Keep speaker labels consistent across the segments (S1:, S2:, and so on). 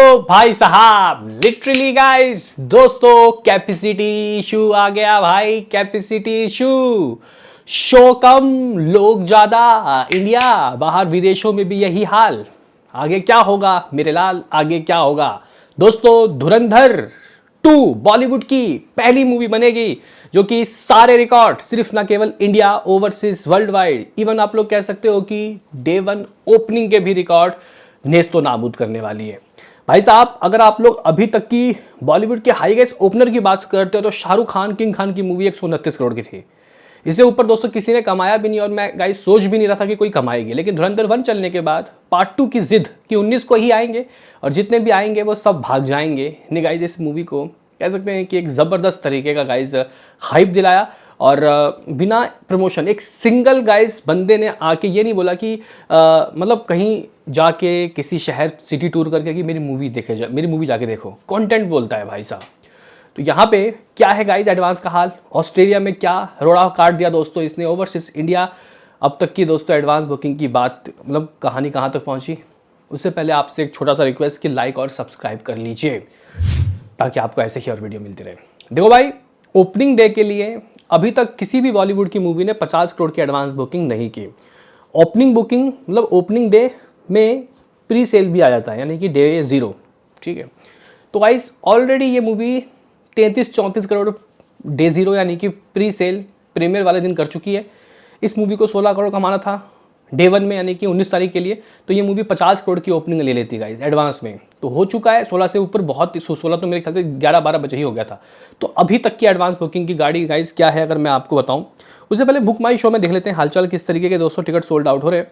S1: भाई साहब literally guys दोस्तों कैपेसिटी इशू आ गया भाई। कैपेसिटी इशू, शो कम लोग ज्यादा, इंडिया बाहर विदेशों में भी यही हाल। आगे क्या होगा मेरे लाल, आगे क्या होगा दोस्तों? धुरंधर 2 बॉलीवुड की पहली मूवी बनेगी जो कि सारे रिकॉर्ड, सिर्फ ना केवल India, overseas, world wide, even आप लोग कह सकते हो कि डे 1 ओपनिंग के भी रिकॉर्ड नेस्तो नाबूद करने वाली है। भाई साहब अगर आप लोग अभी तक की बॉलीवुड के हाईएस्ट ओपनर की बात करते हो तो शाहरुख खान, किंग खान की मूवी 129 करोड़ की थी। इससे ऊपर दोस्तों किसी ने कमाया भी नहीं और मैं गाइस सोच भी नहीं रहा था कि कोई कमाएगी। लेकिन धुरंधर 1 चलने के बाद पार्ट 2 की जिद कि 19 को ही आएंगे और जितने भी आएंगे वो सब भाग जाएंगे ने गाइस इस मूवी को कह सकते हैं कि एक ज़बरदस्त तरीके का गाइस हाइप दिलाया। और बिना प्रमोशन एक सिंगल गाइस बंदे ने आके ये नहीं बोला कि मतलब कहीं जाके किसी शहर सिटी टूर करके कि मेरी मूवी देखे मेरी मूवी जाके देखो, कंटेंट बोलता है भाई साहब। तो यहाँ पे क्या है गाइस एडवांस का हाल? ऑस्ट्रेलिया में क्या रोड़ा काट दिया दोस्तों इसने, ओवरसीज इंडिया अब तक की दोस्तों एडवांस बुकिंग की बात, मतलब कहानी कहाँ तक पहुँची। उससे पहले आपसे एक छोटा सा रिक्वेस्ट कि लाइक और सब्सक्राइब कर लीजिए ताकि आपको ऐसे ही और वीडियो मिलती रहे। देखो भाई, ओपनिंग डे के लिए अभी तक किसी भी बॉलीवुड की मूवी ने 50 करोड़ की एडवांस बुकिंग नहीं की। ओपनिंग बुकिंग मतलब ओपनिंग डे में प्री सेल भी आ जाता है, यानी कि डे 0, ठीक है। तो गाइस ऑलरेडी ये मूवी 33-34 करोड़ डे 0 यानी कि प्री सेल प्रीमियर वाले दिन कर चुकी है। इस मूवी को 16 करोड़ कमाना था डे 1 में यानी कि 19 तारीख के लिए, तो ये मूवी 50 करोड़ की ओपनिंग ले लेती गाइस एडवांस में। तो हो चुका है 16 से ऊपर, बहुत 16 तो मेरे ख्याल से 11-12 बजे ही हो गया था। तो अभी तक की एडवांस बुकिंग की गाड़ी गाइस क्या है अगर मैं आपको बताऊं, उससे पहले बुक माई शो में देख लेते हैं हालचाल किस तरीके के दोस्तों टिकट सोल्ड आउट हो रहे हैं।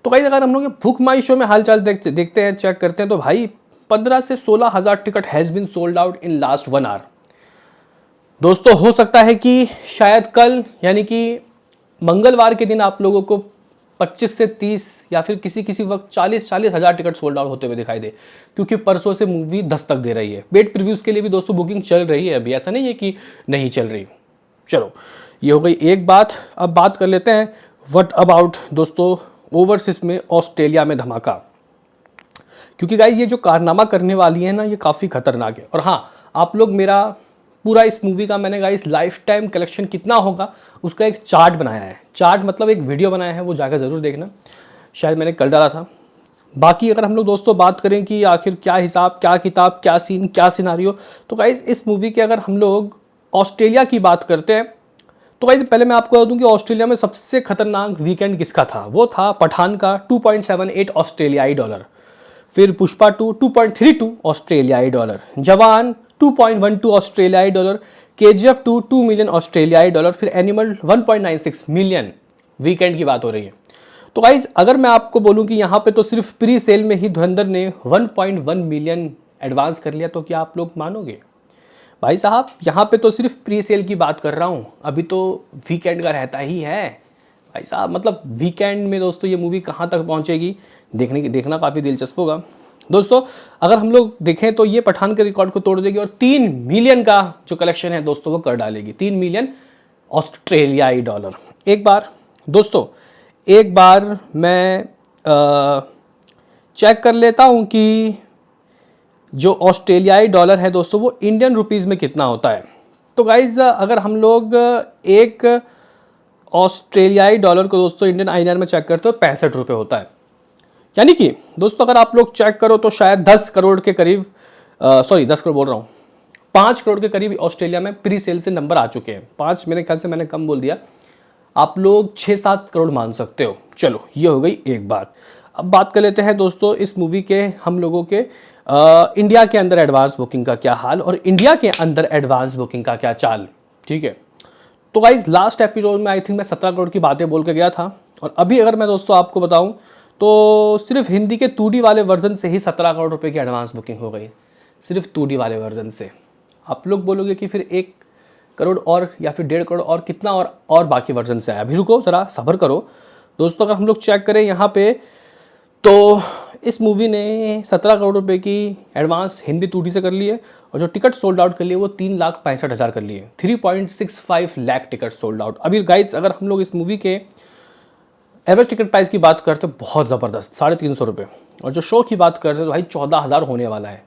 S1: तो गाइस अगर हम लोग बुक माई शो में हालचाल देखते हैं, चेक करते हैं, तो भाई 15 से 16 हज़ार ticket has been sold out in last 1 hour. दोस्तों हो सकता है कि शायद कल यानी कि मंगलवार के दिन आप लोगों को 25 से 30 या फिर किसी वक्त 40 हज़ार टिकट सोल्ड आउट होते हुए दिखाई दे, क्योंकि परसों से मूवी दस्तक दे रही है। पेड प्रीव्यूज़ के लिए भी दोस्तों बुकिंग चल रही है, अभी ऐसा नहीं है कि नहीं चल रही। चलो ये हो गई एक बात। अब बात कर लेते हैं व्हाट अबाउट दोस्तों ओवरसीज में ऑस्ट्रेलिया में धमाका, क्योंकि गाइस ये जो कारनामा करने वाली है ना ये काफ़ी खतरनाक है। और हाँ, आप लोग मेरा पूरा इस मूवी का मैंने गाइस लाइफ टाइम कलेक्शन कितना होगा उसका एक चार्ट बनाया है। चार्ट मतलब एक वीडियो बनाया है, वो जाकर ज़रूर देखना, शायद मैंने कल डाला था। बाकी अगर हम लोग दोस्तों बात करें कि आखिर क्या हिसाब, क्या किताब, क्या सीन, क्या सिनारियो, तो गाइस इस मूवी के अगर हम लोग ऑस्ट्रेलिया की बात करते हैं तो गाइस पहले मैं आपको बता दूं कि ऑस्ट्रेलिया में सबसे खतरनाक वीकेंड किसका था। वो था पठान का 2.78 ऑस्ट्रेलियाई डॉलर, फिर पुष्पा 2 2.32 ऑस्ट्रेलियाई डॉलर, जवान 2.12 ऑस्ट्रेलियाई डॉलर, KGF 2 मिलियन ऑस्ट्रेलियाई डॉलर, फिर एनिमल 1.96 मिलियन। वीकेंड की बात हो रही है। तो गाइज अगर मैं आपको बोलूं कि यहाँ पे तो सिर्फ प्री सेल में ही धुरंधर ने 1.1 मिलियन एडवांस कर लिया, तो क्या आप लोग मानोगे? भाई साहब यहाँ पे तो सिर्फ प्री सेल की बात कर रहा हूँ, अभी तो वीकेंड का रहता ही है भाई साहब। मतलब वीकेंड में दोस्तों ये मूवी कहाँ तक पहुँचेगी देखना काफ़ी दिलचस्प होगा। दोस्तों अगर हम लोग देखें तो ये पठान के रिकॉर्ड को तोड़ देगी और 3 मिलियन का जो कलेक्शन है दोस्तों वो कर डालेगी, 3 मिलियन ऑस्ट्रेलियाई डॉलर। एक बार मैं चेक कर लेता हूँ कि जो ऑस्ट्रेलियाई डॉलर है दोस्तों वो इंडियन रुपीज़ में कितना होता है। तो गाइज अगर हम लोग एक ऑस्ट्रेलियाई डॉलर को दोस्तों इंडियन INR में चेक करते हो 65 रुपये होता है। यानी कि दोस्तों अगर आप लोग चेक करो तो शायद 10 करोड़ के करीब, 10 करोड़ बोल रहा हूँ, 5 करोड़ के करीब ऑस्ट्रेलिया में प्री सेल से नंबर आ चुके हैं। 5 मेरे ख्याल से मैंने कम बोल दिया, आप लोग 6-7 करोड़ मान सकते हो। चलो ये हो गई एक बात। अब बात कर लेते हैं दोस्तों इस मूवी के हम लोगों के इंडिया के अंदर एडवांस बुकिंग का क्या हाल और इंडिया के अंदर एडवांस बुकिंग का क्या चाल, ठीक है। तो गाइज लास्ट एपिसोड में आई थिंक मैं 17 करोड़ की बातें बोल के गया था, और अभी अगर मैं दोस्तों आपको बताऊं तो सिर्फ हिंदी के 2D वाले वर्जन से ही 17 करोड़ रुपए की एडवांस बुकिंग हो गई, सिर्फ 2D वाले वर्जन से। आप लोग बोलोगे कि फिर 1 करोड़ और या फिर 1.5 करोड़ और कितना और बाकी वर्जन से आया। अभी रुको ज़रा सब्र करो दोस्तों। अगर हम लोग चेक करें यहाँ पे तो इस मूवी ने 17 करोड़ रुपए की एडवांस हिंदी 2D से कर ली है, और जो टिकट सोल्ड आउट कर लिए वो 3,65,000 कर लिए, 3.65 लाख टिकट सोल्ड आउट। अभी गाइस अगर हम लोग इस मूवी के एवरेज टिकट प्राइस की बात करते हैं बहुत ज़बरदस्त 350 रुपये, और जो शो की बात करते हैं तो भाई 14,000 होने वाला है,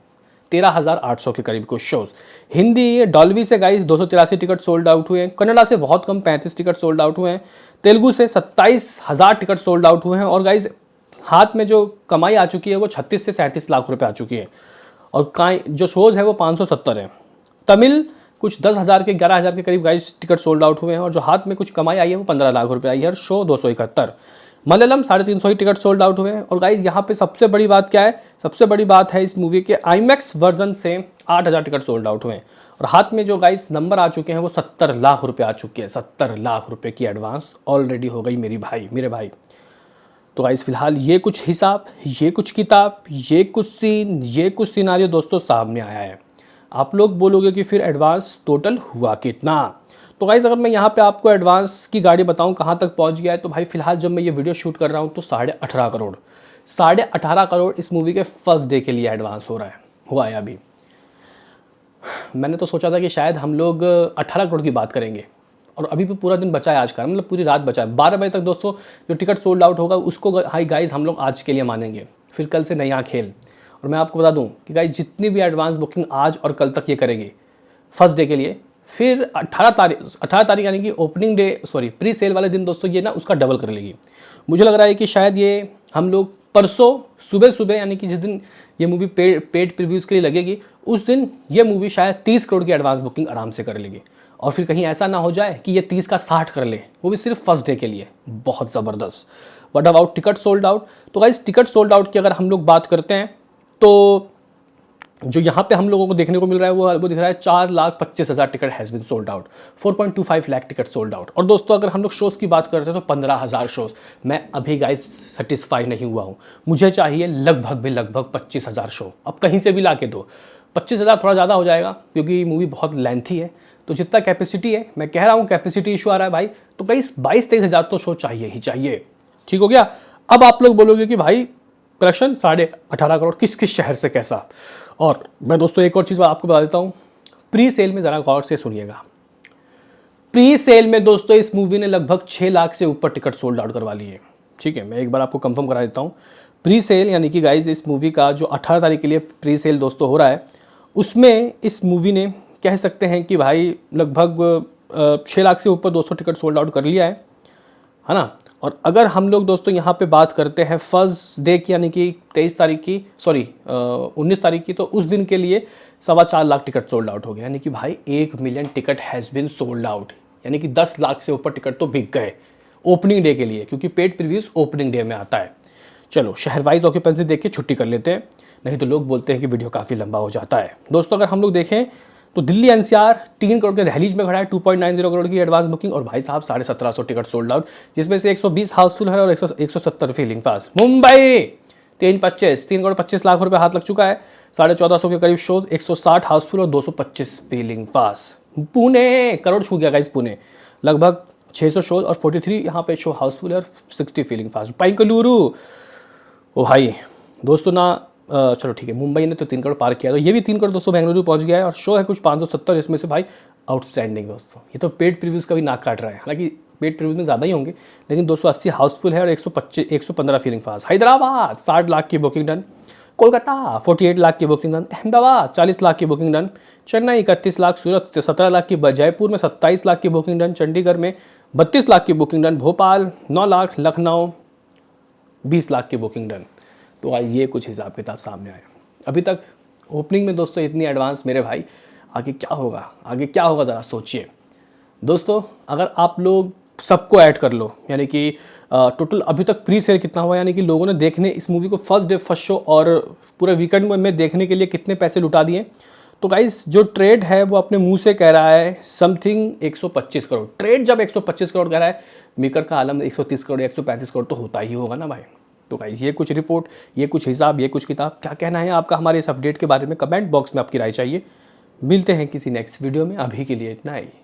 S1: 13,800 के करीब कुछ शोज़। हिंदी डॉल्बी से गाइस 283 टिकट सोल्ड आउट हुए हैं, कन्नडा से बहुत कम 35 टिकट सोल्ड आउट हुए हैं, तेलुगु से 27,000 टिकट सोल्ड आउट हुए हैं, और गाइस हाथ में जो कमाई आ चुकी है वो 36 से 37 लाख रुपए आ चुकी है, और जो शोज़ है वो 570 है। तमिल कुछ 10,000 के 11,000 के करीब गाइस टिकट सोल्ड आउट हुए हैं, और जो हाथ में कुछ कमाई आई है वो 15 लाख रुपए आई है, और शो 271। मलयालम 350 ही टिकट सोल्ड आउट हुए हैं, और गाइस यहाँ पे सबसे बड़ी बात क्या है, सबसे बड़ी बात है इस मूवी के आईमैक्स वर्जन से 8,000 टिकट सोल्ड आउट हुए हैं, और हाथ में जो गाइस नंबर आ चुके हैं वो 70 लाख रुपए आ चुके हैं। 70 लाख रुपए की एडवांस ऑलरेडी हो गई मेरे भाई। तो गाइस फिलहाल ये कुछ हिसाब, ये कुछ किताब, ये कुछ सीन, ये कुछ सिनारियो दोस्तों सामने आया है। आप लोग बोलोगे कि फिर एडवांस टोटल हुआ कितना। तो गाइस अगर मैं यहाँ पे आपको एडवांस की गाड़ी बताऊँ कहाँ तक पहुँच गया है, तो भाई फिलहाल जब मैं ये वीडियो शूट कर रहा हूँ तो 18.5 करोड़, 18.5 करोड़ इस मूवी के फर्स्ट डे के लिए एडवांस हुआ है अभी। मैंने तो सोचा था कि शायद हम लोग 18 करोड़ की बात करेंगे, और अभी भी पूरा दिन बचा है आज का, मतलब पूरी रात बचा है। 12 बजे तक दोस्तों जो टिकट सोल्ड आउट होगा उसको हाई गाइस हम लोग आज के लिए मानेंगे, फिर कल से नया खेल। और मैं आपको बता दूं कि गाइस जितनी भी एडवांस बुकिंग आज और कल तक ये करेगी फर्स्ट डे के लिए, फिर 18 तारीख यानी कि ओपनिंग डे प्री सेल वाले दिन दोस्तों ये ना उसका डबल कर लेगी। मुझे लग रहा है कि शायद ये हम लोग परसों सुबह यानी कि जिस दिन ये मूवी पेड प्रीव्यूज़ के लिए लगेगी उस दिन ये मूवी शायद 30 करोड़ की एडवांस बुकिंग आराम से कर लेगी, और फिर कहीं ऐसा ना हो जाए कि ये 30 का 60 कर ले, वो भी सिर्फ फर्स्ट डे के लिए। बहुत ज़बरदस्त। What about ticket sold out? तो गाइस टिकट सोल्ड आउट की अगर हम लोग बात करते हैं तो जो यहाँ पे हम लोगों को देखने को मिल रहा है वो दिख रहा है 4,25,000 ticket has been sold out, 4.25 lakh ticket sold out. और दोस्तों अगर हम लोग शोज़ की बात करते हैं तो 15,000 शोज़। मैं अभी गाइस सेटिस्फाई नहीं हुआ हूँ, मुझे चाहिए लगभग 25,000 शो। अब कहीं से भी ला के दो, 25,000 थोड़ा ज़्यादा हो जाएगा क्योंकि मूवी बहुत लेंथी है, तो जितना कैपेसिटी है, मैं कह रहा हूँ कैपेसिटी इशू आ रहा है भाई, तो गाइस 22-23,000 तो शो चाहिए ही चाहिए। ठीक हो गया। अब आप लोग बोलोगे कि भाई कलेक्शन 18.5 करोड़ किस किस शहर से कैसा। और मैं दोस्तों एक और चीज़ आपको बता देता हूँ, प्री सेल में ज़रा गौर से सुनिएगा। प्री सेल में दोस्तों इस मूवी ने लगभग 6 लाख से ऊपर टिकट सोल्ड आउट करवा लिए। ठीक है, मैं एक बार आपको कंफर्म करा देता हूँ। प्री सेल यानी कि गाइस इस मूवी का जो 18 तारीख के लिए प्री सेल दोस्तों हो रहा है, उसमें इस मूवी ने कह सकते हैं कि भाई लगभग 6 लाख से ऊपर 200 टिकट सोल्ड आउट कर लिया है ना। और अगर हम लोग दोस्तों यहाँ पे बात करते हैं फर्स्ट डे की यानी कि 19 तारीख की, तो उस दिन के लिए 4.25 लाख टिकट सोल्ड आउट हो गया, यानी कि भाई 1 million ticket has been sold out, यानी कि 10 लाख से ऊपर टिकट तो बिक गए ओपनिंग डे के लिए, क्योंकि पेड प्रीव्यूज़ ओपनिंग डे में आता है। चलो शहर वाइज ऑक्यूपेंसी देख के छुट्टी कर लेते हैं, नहीं तो लोग बोलते हैं कि वीडियो काफ़ी लंबा हो जाता है। दोस्तों अगर हम लोग देखें तो दिल्ली एनसीआर 3 करोड़ के दहलीज में खड़ा है, 2.90 करोड़ की एडवांस बुकिंग, और भाई साहब 1750 टिकट सोल्ड आउट, जिसमें से 120 हाउसफुल है और 170 फीलिंग फास्ट। मुंबई 3 करोड़ 25 लाख रुपए हाथ लग चुका है, 1450 के करीब शोज, 160 हाउसफुल और 225 फीलिंग फास्ट। पुणे करोड़ छू गया गाइस, पुणे लगभग 600 शोज और 43 यहाँ पे शो हाउसफुल है और 60 फीलिंग फास्ट। बेंगलुरु ओ भाई दोस्तों ना चलो ठीक है, मुंबई ने तो 3 करोड़ पार किया, तो ये भी 3 करोड़ दोस्तों बेंगलुरु पहुंच गया है, और शो है कुछ 570, इसमें से भाई आउटस्टैंडिंग दोस्तों। ये तो पेड प्रीव्यूज़ का भी नाक काट रहा है, हालांकि पेड प्रीव्यूज़ में ज़्यादा ही होंगे, लेकिन 280 हाउसफुल है और 115 फीलिंग फास्ट। हैदराबाद 60 लाख की बुकिंग डन, कोलकाता 48 लाख की बुकिंग डन, अहमदाबाद 40 लाख की बुकिंग डन, चेन्नई 31 लाख, सूरत 17 लाख की, जयपुर में 27 लाख की बुकिंग डन, चंडीगढ़ में 32 लाख की बुकिंग डन, भोपाल 9 लाख, लखनऊ 20 लाख की बुकिंग डन। तो ये कुछ हिसाब किताब सामने आया। अभी तक ओपनिंग में दोस्तों इतनी एडवांस मेरे भाई, आगे क्या होगा ज़रा सोचिए। दोस्तों अगर आप लोग सबको ऐड कर लो, यानी कि टोटल अभी तक प्री सेल कितना हुआ, यानी कि लोगों ने देखने इस मूवी को फर्स्ट डे फर्स्ट शो और पूरे वीकेंड में देखने के लिए कितने पैसे लुटा दिए, तो गाइस जो ट्रेड है वो अपने मुंह से कह रहा है समथिंग 125 करोड़। ट्रेड जब 125 करोड़ कह रहा है, मेकर का आलम 130 करोड़ 135 करोड़ तो होता ही होगा ना भाई। तो गाइस ये कुछ रिपोर्ट, ये कुछ हिसाब, ये कुछ किताब, क्या कहना है आपका हमारे इस अपडेट के बारे में, कमेंट बॉक्स में आपकी राय चाहिए। मिलते हैं किसी नेक्स्ट वीडियो में, अभी के लिए इतना ही।